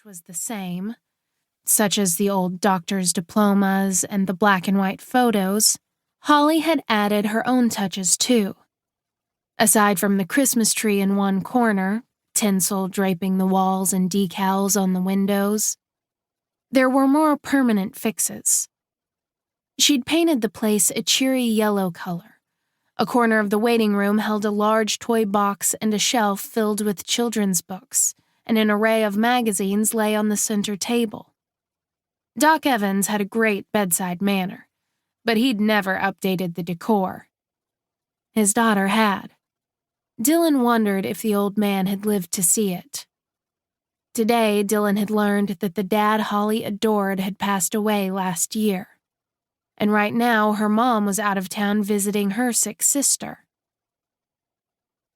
was the same, such as the old doctor's diplomas and the black and white photos, Holly had added her own touches too. Aside from the Christmas tree in one corner, tinsel draping the walls and decals on the windows, there were more permanent fixes. She'd painted the place a cheery yellow color. A corner of the waiting room held a large toy box and a shelf filled with children's books, and an array of magazines lay on the center table. Doc Evans had a great bedside manner, but he'd never updated the decor. His daughter had. Dylan wondered if the old man had lived to see it. Today, Dylan had learned that the dad Holly adored had passed away last year, and right now her mom was out of town visiting her sick sister.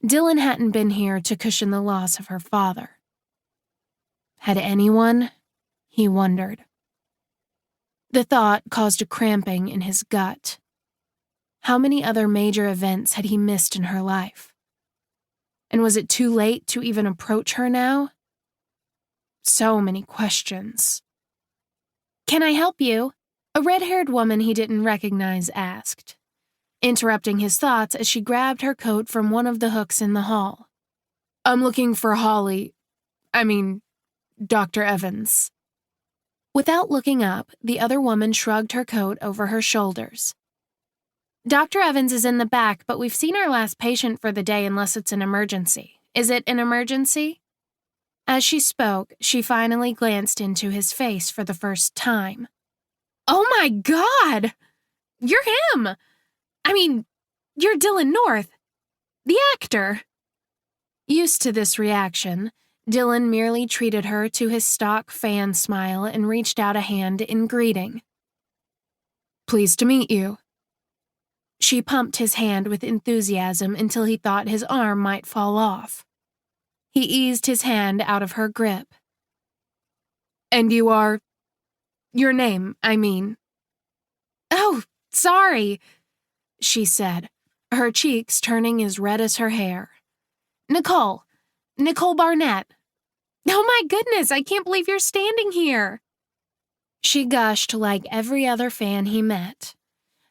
Dylan hadn't been here to cushion the loss of her father. Had anyone? He wondered. The thought caused a cramping in his gut. How many other major events had he missed in her life? And was it too late to even approach her now? So many questions. "Can I help you?" a red-haired woman he didn't recognize asked, interrupting his thoughts as she grabbed her coat from one of the hooks in the hall. "I'm looking for Holly. Dr. Evans." Without looking up, the other woman shrugged her coat over her shoulders. "Dr. Evans is in the back, but we've seen our last patient for the day unless it's an emergency. Is it an emergency?" As she spoke, she finally glanced into his face for the first time. "Oh my God! You're him! You're Dylan North, the actor." Used to this reaction, Dylan merely treated her to his stock fan smile and reached out a hand in greeting. "Pleased to meet you." She pumped his hand with enthusiasm until he thought his arm might fall off. He eased his hand out of her grip. "And you are? Your name, I mean." "Oh, sorry," she said, her cheeks turning as red as her hair. Nicole Barnett." "Oh my goodness, I can't believe you're standing here." She gushed like every other fan he met.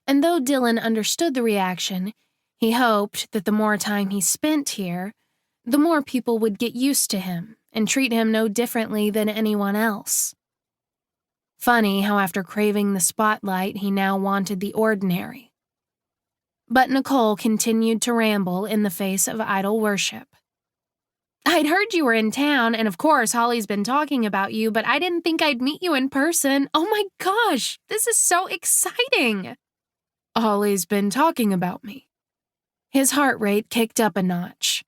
And though Dylan understood the reaction, he hoped that the more time he spent here, the more people would get used to him and treat him no differently than anyone else. Funny how after craving the spotlight, he now wanted the ordinary. But Nicole continued to ramble in the face of idol worship. "I'd heard you were in town, and of course Holly's been talking about you, but I didn't think I'd meet you in person. Oh my gosh, this is so exciting." "Holly's been talking about me." His heart rate kicked up a notch.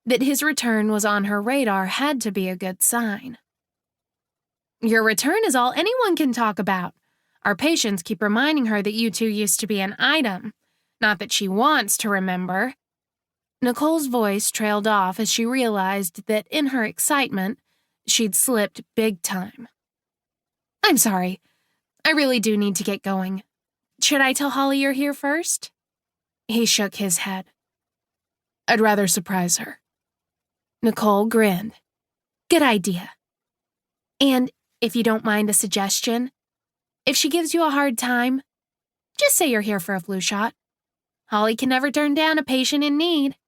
That his return was on her radar had to be a good sign. "Your return is all anyone can talk about. Our patients keep reminding her that you two used to be an item. Not that she wants to remember." Nicole's voice trailed off as she realized that in her excitement, she'd slipped big time. "I'm sorry. I really do need to get going. Should I tell Holly you're here first?" He shook his head. "I'd rather surprise her." Nicole grinned. "Good idea. And if you don't mind a suggestion, if she gives you a hard time, just say you're here for a flu shot. Holly can never turn down a patient in need.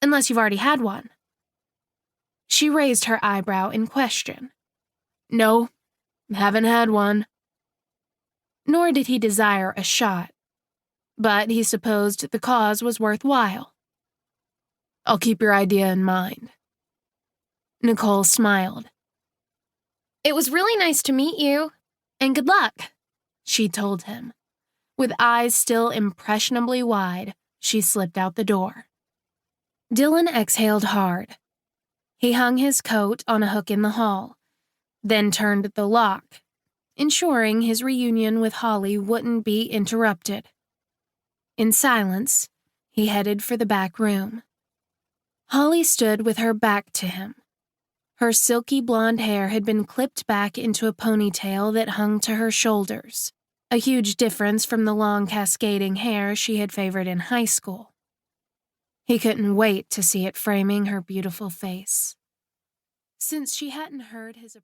Unless you've already had one." She raised her eyebrow in question. "No, haven't had one." Nor did he desire a shot, but he supposed the cause was worthwhile. "I'll keep your idea in mind." Nicole smiled. "It was really nice to meet you, and good luck," she told him. With eyes still impressionably wide, she slipped out the door. Dylan exhaled hard. He hung his coat on a hook in the hall, then turned the lock, ensuring his reunion with Holly wouldn't be interrupted. In silence, he headed for the back room. Holly stood with her back to him. Her silky blonde hair had been clipped back into a ponytail that hung to her shoulders, a huge difference from the long cascading hair she had favored in high school. He couldn't wait to see it framing her beautiful face. Since she hadn't heard his